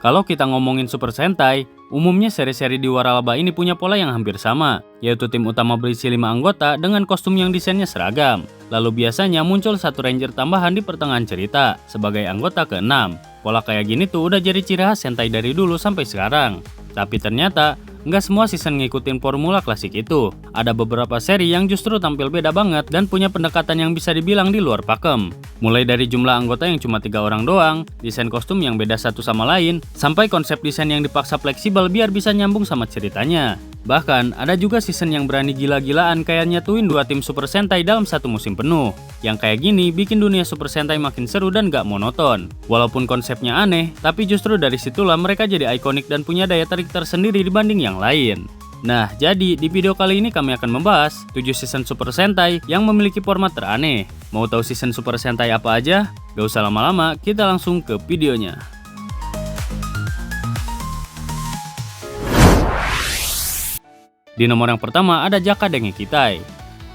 Kalau kita ngomongin Super Sentai, umumnya seri-seri di waralaba ini punya pola yang hampir sama, yaitu tim utama berisi 5 anggota dengan kostum yang desainnya seragam. Lalu biasanya muncul satu ranger tambahan di pertengahan cerita, sebagai anggota ke-6. Pola kayak gini tuh udah jadi ciri khas Sentai dari dulu sampai sekarang. Tapi ternyata, nggak semua season ngikutin formula klasik itu. Ada beberapa seri yang justru tampil beda banget dan punya pendekatan yang bisa dibilang di luar pakem. Mulai dari jumlah anggota yang cuma 3 orang doang, desain kostum yang beda satu sama lain, sampai konsep desain yang dipaksa fleksibel biar bisa nyambung sama ceritanya. Bahkan, ada juga season yang berani gila-gilaan kayak nyatuin 2 tim Super Sentai dalam satu musim penuh. Yang kayak gini bikin dunia Super Sentai makin seru dan gak monoton. Walaupun konsepnya aneh, tapi justru dari situlah mereka jadi ikonik dan punya daya tarik tersendiri dibanding yang lain. Nah, jadi di video kali ini kami akan membahas 7 season Super Sentai yang memiliki format teraneh. Mau tahu season Super Sentai apa aja? Gak usah lama-lama, kita langsung ke videonya. Di nomor yang pertama ada Jaka Dengekitai.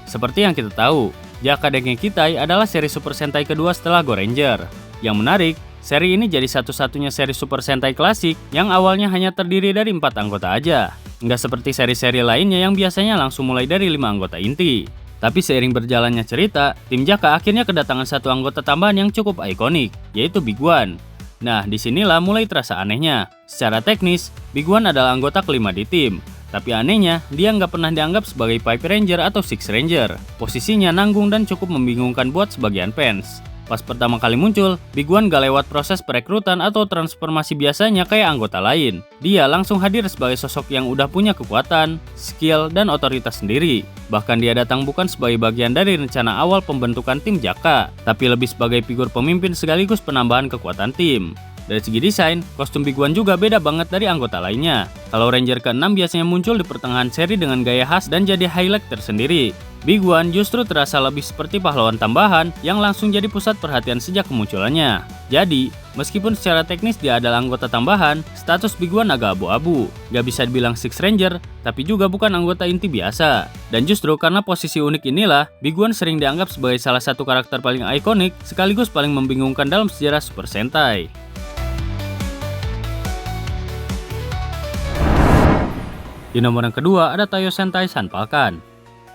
Seperti yang kita tahu, Jaka Dengekitai adalah seri Super Sentai kedua setelah Go Ranger. Yang menarik, seri ini jadi satu-satunya seri Super Sentai klasik yang awalnya hanya terdiri dari 4 anggota aja. Nggak seperti seri-seri lainnya yang biasanya langsung mulai dari 5 anggota inti. Tapi seiring berjalannya cerita, tim Jaka akhirnya kedatangan satu anggota tambahan yang cukup ikonik, yaitu Big One. Nah, disinilah mulai terasa anehnya. Secara teknis, Big One adalah anggota kelima di tim. Tapi anehnya, dia nggak pernah dianggap sebagai Pipe Ranger atau Six Ranger. Posisinya nanggung dan cukup membingungkan buat sebagian fans. Pas pertama kali muncul, Big One gak lewat proses perekrutan atau transformasi biasanya kayak anggota lain. Dia langsung hadir sebagai sosok yang udah punya kekuatan, skill, dan otoritas sendiri. Bahkan dia datang bukan sebagai bagian dari rencana awal pembentukan tim Jaka, tapi lebih sebagai figur pemimpin sekaligus penambahan kekuatan tim. Dari segi desain, kostum Big One juga beda banget dari anggota lainnya. Kalau Ranger ke-6 biasanya muncul di pertengahan seri dengan gaya khas dan jadi highlight tersendiri. Big One justru terasa lebih seperti pahlawan tambahan yang langsung jadi pusat perhatian sejak kemunculannya. Jadi, meskipun secara teknis dia adalah anggota tambahan, status Big One agak abu-abu. Gak bisa dibilang Six Ranger, tapi juga bukan anggota inti biasa. Dan justru karena posisi unik inilah, Big One sering dianggap sebagai salah satu karakter paling ikonik sekaligus paling membingungkan dalam sejarah Super Sentai. Di nomor yang kedua ada Taiyo Sentai Sun Falcon.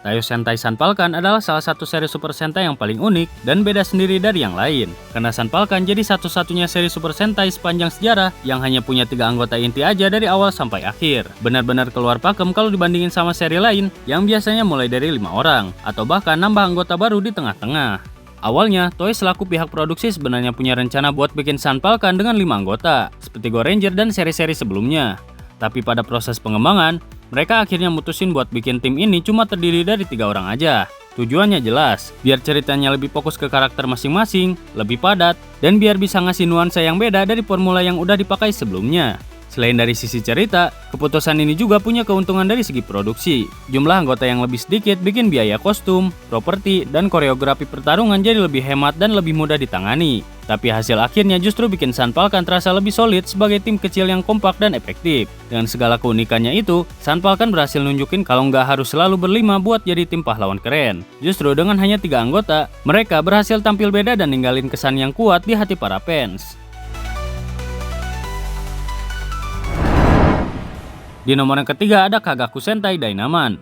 Taiyo Sentai Sun Falcon adalah salah satu seri Super Sentai yang paling unik dan beda sendiri dari yang lain. Karena Sun Falcon jadi satu-satunya seri Super Sentai sepanjang sejarah yang hanya punya 3 anggota inti aja dari awal sampai akhir. Benar-benar keluar pakem kalau dibandingin sama seri lain yang biasanya mulai dari 5 orang atau bahkan nambah anggota baru di tengah-tengah. Awalnya, Toei selaku pihak produksi sebenarnya punya rencana buat bikin Sun Falcon dengan 5 anggota, seperti Go Ranger dan seri-seri sebelumnya. Tapi pada proses pengembangan, mereka akhirnya mutusin buat bikin tim ini cuma terdiri dari 3 orang aja. Tujuannya jelas, biar ceritanya lebih fokus ke karakter masing-masing, lebih padat, dan biar bisa ngasih nuansa yang beda dari formula yang udah dipakai sebelumnya. Selain dari sisi cerita, keputusan ini juga punya keuntungan dari segi produksi. Jumlah anggota yang lebih sedikit bikin biaya kostum, properti, dan koreografi pertarungan jadi lebih hemat dan lebih mudah ditangani. Tapi hasil akhirnya justru bikin Sun Falcon terasa lebih solid sebagai tim kecil yang kompak dan efektif. Dengan segala keunikannya itu, Sun Falcon berhasil nunjukin kalau nggak harus selalu berlima buat jadi tim pahlawan keren. Justru dengan hanya 3 anggota, mereka berhasil tampil beda dan ninggalin kesan yang kuat di hati para fans. Di nomor yang ketiga ada Kagaku Sentai Dynaman.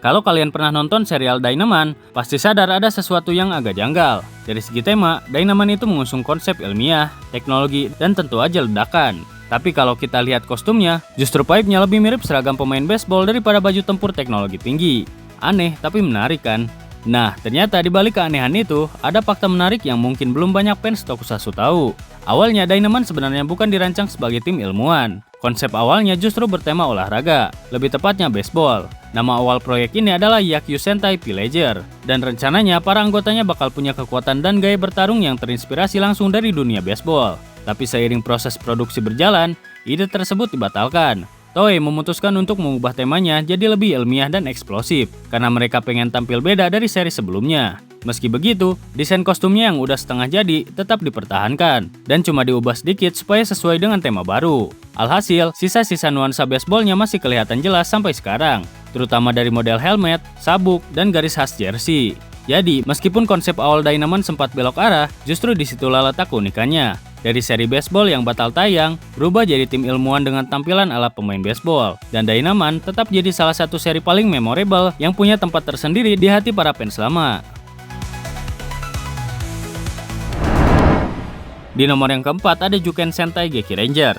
Kalau kalian pernah nonton serial Dynaman, pasti sadar ada sesuatu yang agak janggal. Dari segi tema, Dynaman itu mengusung konsep ilmiah, teknologi, dan tentu aja ledakan. Tapi kalau kita lihat kostumnya, justru pipe-nya lebih mirip seragam pemain baseball daripada baju tempur teknologi tinggi. Aneh, tapi menarik kan? Nah, ternyata di balik keanehan itu, ada fakta menarik yang mungkin belum banyak fans Tokusatsu tahu. Awalnya Dynaman sebenarnya bukan dirancang sebagai tim ilmuwan. Konsep awalnya justru bertema olahraga, lebih tepatnya baseball. Nama awal proyek ini adalah Yakyu Sentai Villager, dan rencananya para anggotanya bakal punya kekuatan dan gaya bertarung yang terinspirasi langsung dari dunia baseball. Tapi seiring proses produksi berjalan, ide tersebut dibatalkan. Toei memutuskan untuk mengubah temanya jadi lebih ilmiah dan eksplosif, karena mereka pengen tampil beda dari seri sebelumnya. Meski begitu, desain kostumnya yang udah setengah jadi tetap dipertahankan, dan cuma diubah sedikit supaya sesuai dengan tema baru. Alhasil, sisa-sisa nuansa baseballnya masih kelihatan jelas sampai sekarang, terutama dari model helmet, sabuk, dan garis khas jersey. Jadi, meskipun konsep awal Dynaman sempat belok arah, justru disitulah letak keunikannya. Dari seri baseball yang batal tayang, berubah jadi tim ilmuwan dengan tampilan ala pemain baseball. Dan Dynaman tetap jadi salah satu seri paling memorable yang punya tempat tersendiri di hati para fans lama. Di nomor yang keempat ada Juken Sentai Geki Ranger.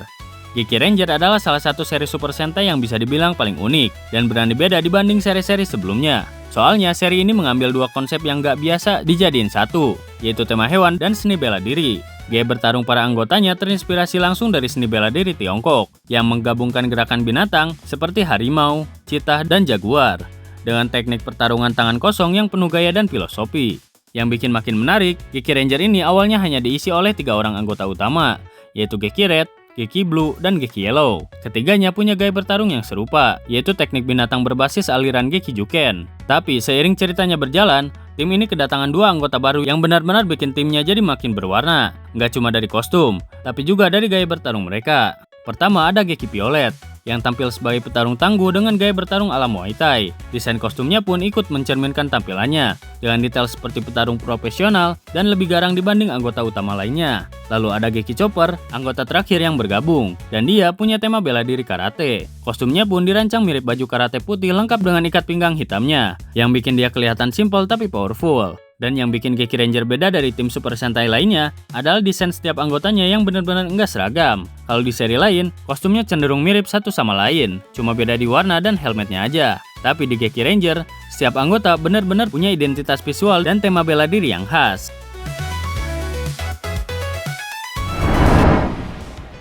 Geki Ranger adalah salah satu seri Super Sentai yang bisa dibilang paling unik dan berani beda dibanding seri-seri sebelumnya. Soalnya seri ini mengambil dua konsep yang gak biasa dijadiin satu, yaitu tema hewan dan seni bela diri. Gaya bertarung para anggotanya terinspirasi langsung dari seni bela diri Tiongkok, yang menggabungkan gerakan binatang seperti harimau, cheetah, dan jaguar, dengan teknik pertarungan tangan kosong yang penuh gaya dan filosofi. Yang bikin makin menarik, Geki Ranger ini awalnya hanya diisi oleh 3 orang anggota utama, yaitu Geki Red, Geki Blue, dan Geki Yellow. Ketiganya punya gaya bertarung yang serupa, yaitu teknik binatang berbasis aliran Geki Juken. Tapi seiring ceritanya berjalan, tim ini kedatangan 2 anggota baru yang benar-benar bikin timnya jadi makin berwarna. Nggak cuma dari kostum, tapi juga dari gaya bertarung mereka. Pertama ada Geki Violet, yang tampil sebagai petarung tangguh dengan gaya bertarung ala Muay Thai. Desain kostumnya pun ikut mencerminkan tampilannya, dengan detail seperti petarung profesional dan lebih garang dibanding anggota utama lainnya. Lalu ada Geki Chopper, anggota terakhir yang bergabung, dan dia punya tema bela diri karate. Kostumnya pun dirancang mirip baju karate putih lengkap dengan ikat pinggang hitamnya, yang bikin dia kelihatan simple tapi powerful. Dan yang bikin Geki Ranger beda dari tim Super Sentai lainnya adalah desain setiap anggotanya yang benar-benar enggak seragam. Kalau di seri lain, kostumnya cenderung mirip satu sama lain, cuma beda di warna dan helmetnya aja. Tapi di Geki Ranger, setiap anggota benar-benar punya identitas visual dan tema bela diri yang khas.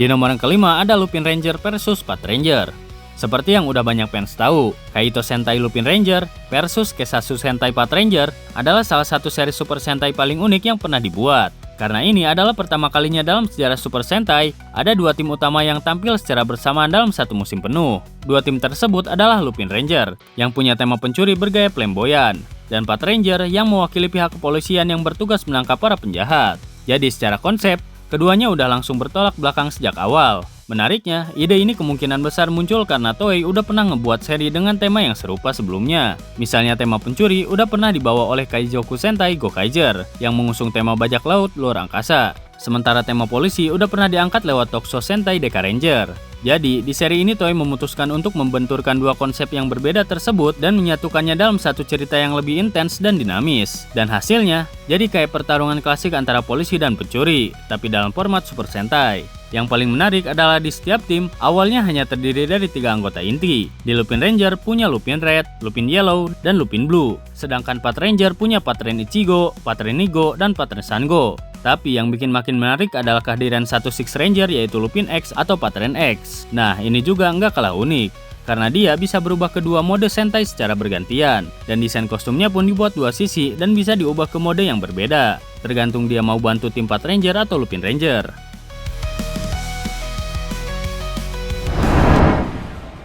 Di nomor yang kelima ada Lupin Ranger versus Pat Ranger. Seperti yang udah banyak fans tahu, Kaito Sentai Lupin Ranger versus Kesatsu Sentai Pat Ranger adalah salah satu seri Super Sentai paling unik yang pernah dibuat. Karena ini adalah pertama kalinya dalam sejarah Super Sentai, ada 2 tim utama yang tampil secara bersamaan dalam satu musim penuh. 2 tim tersebut adalah Lupin Ranger, yang punya tema pencuri bergaya flamboyan, dan Pat Ranger yang mewakili pihak kepolisian yang bertugas menangkap para penjahat. Jadi secara konsep, keduanya udah langsung bertolak belakang sejak awal. Menariknya, ide ini kemungkinan besar muncul karena Toei udah pernah ngebuat seri dengan tema yang serupa sebelumnya. Misalnya tema pencuri udah pernah dibawa oleh Kaizoku Sentai Gokaiger yang mengusung tema bajak laut luar angkasa. Sementara tema polisi udah pernah diangkat lewat Tokusou Sentai Deka Ranger. Jadi, di seri ini Toei memutuskan untuk membenturkan 2 konsep yang berbeda tersebut dan menyatukannya dalam satu cerita yang lebih intens dan dinamis. Dan hasilnya, jadi kayak pertarungan klasik antara polisi dan pencuri, tapi dalam format Super Sentai. Yang paling menarik adalah di setiap tim, awalnya hanya terdiri dari 3 anggota inti. Di Lupin Ranger punya Lupin Red, Lupin Yellow, dan Lupin Blue. Sedangkan Pat Ranger punya Patren Ichigo, Patren Nigo, dan Patren Sango. Tapi yang bikin makin menarik adalah kehadiran satu Six Ranger yaitu Lupin X atau Patren X. Nah, ini juga nggak kalah unik, karena dia bisa berubah ke 2 mode Sentai secara bergantian. Dan desain kostumnya pun dibuat 2 sisi dan bisa diubah ke mode yang berbeda, tergantung dia mau bantu tim Pat Ranger atau Lupin Ranger.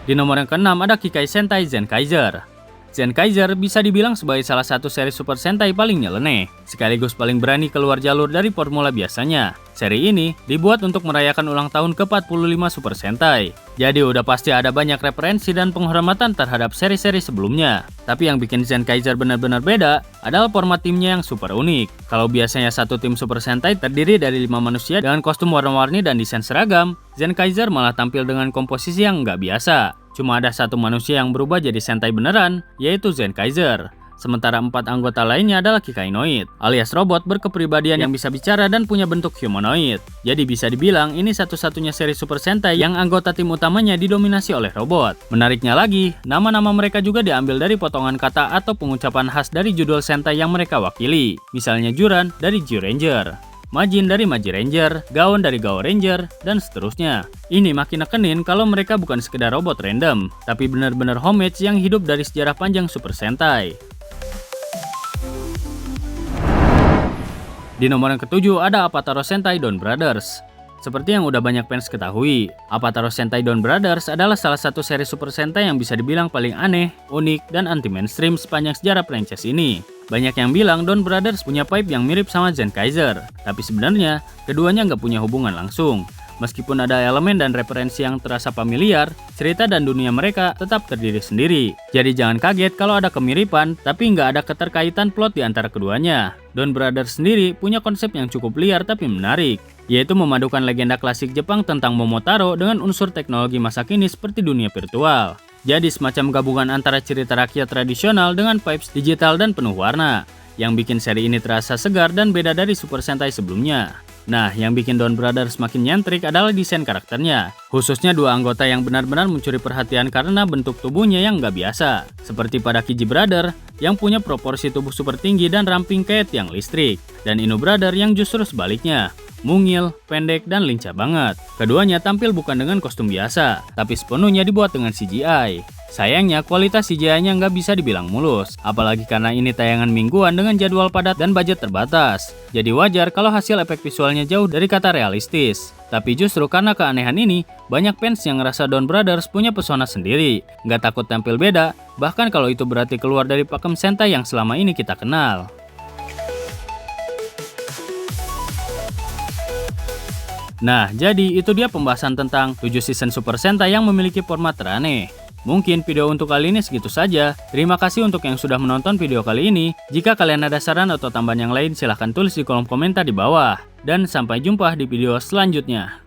Di nomor yang ke-6 ada Kikai Sentai Zenkaiser. Zenkaiser bisa dibilang sebagai salah satu seri Super Sentai paling nyeleneh, sekaligus paling berani keluar jalur dari formula biasanya. Seri ini dibuat untuk merayakan ulang tahun ke-45 Super Sentai. Jadi udah pasti ada banyak referensi dan penghormatan terhadap seri-seri sebelumnya. Tapi yang bikin Zenkaiser benar-benar beda adalah format timnya yang super unik. Kalau biasanya satu tim Super Sentai terdiri dari 5 manusia dengan kostum warna-warni dan desain seragam, Zenkaiser malah tampil dengan komposisi yang nggak biasa. Cuma ada satu manusia yang berubah jadi Sentai beneran, yaitu Zenkaiser. Sementara 4 anggota lainnya adalah Kikainoid, alias robot berkepribadian yang bisa bicara dan punya bentuk humanoid. Jadi bisa dibilang ini satu-satunya seri Super Sentai yang anggota tim utamanya didominasi oleh robot. Menariknya lagi, nama-nama mereka juga diambil dari potongan kata atau pengucapan khas dari judul Sentai yang mereka wakili. Misalnya Juran dari Zyuranger, Majin dari Maji Ranger, Gaon dari Gao Ranger, dan seterusnya. Ini makin nekenin kalau mereka bukan sekedar robot random, tapi benar-benar homage yang hidup dari sejarah panjang Super Sentai. Di nomor yang ke-7 ada Apataro Sentai Don Brothers. Seperti yang udah banyak fans ketahui, Apataro Sentai Don Brothers adalah salah satu seri Super Sentai yang bisa dibilang paling aneh, unik, dan anti-mainstream sepanjang sejarah franchise ini. Banyak yang bilang Don Brothers punya vibe yang mirip sama Zenkaiser, tapi sebenarnya keduanya nggak punya hubungan langsung. Meskipun ada elemen dan referensi yang terasa familiar, cerita dan dunia mereka tetap terdiri sendiri. Jadi jangan kaget kalau ada kemiripan, tapi nggak ada keterkaitan plot di antara keduanya. Don Brothers sendiri punya konsep yang cukup liar tapi menarik, yaitu memadukan legenda klasik Jepang tentang Momotaro dengan unsur teknologi masa kini seperti dunia virtual. Jadi semacam gabungan antara cerita rakyat tradisional dengan vibes digital dan penuh warna, yang bikin seri ini terasa segar dan beda dari Super Sentai sebelumnya. Nah, yang bikin Don Brothers makin nyentrik adalah desain karakternya, khususnya dua anggota yang benar-benar mencuri perhatian karena bentuk tubuhnya yang nggak biasa, seperti pada Kiji Brother yang punya proporsi tubuh super tinggi dan ramping kayak tiang listrik, dan Inu Brother yang justru sebaliknya, mungil, pendek, dan lincah banget. Keduanya tampil bukan dengan kostum biasa, tapi sepenuhnya dibuat dengan CGI. Sayangnya, kualitas CGI-nya nggak bisa dibilang mulus, apalagi karena ini tayangan mingguan dengan jadwal padat dan budget terbatas. Jadi wajar kalau hasil efek visualnya jauh dari kata realistis. Tapi justru karena keanehan ini, banyak fans yang ngerasa Don Brothers punya pesona sendiri, nggak takut tampil beda, bahkan kalau itu berarti keluar dari pakem Sentai yang selama ini kita kenal. Nah, jadi itu dia pembahasan tentang 7 season Super Sentai yang memiliki format teraneh. Mungkin video untuk kali ini segitu saja. Terima kasih untuk yang sudah menonton video kali ini. Jika kalian ada saran atau tambahan yang lain, silahkan tulis di kolom komentar di bawah. Dan sampai jumpa di video selanjutnya.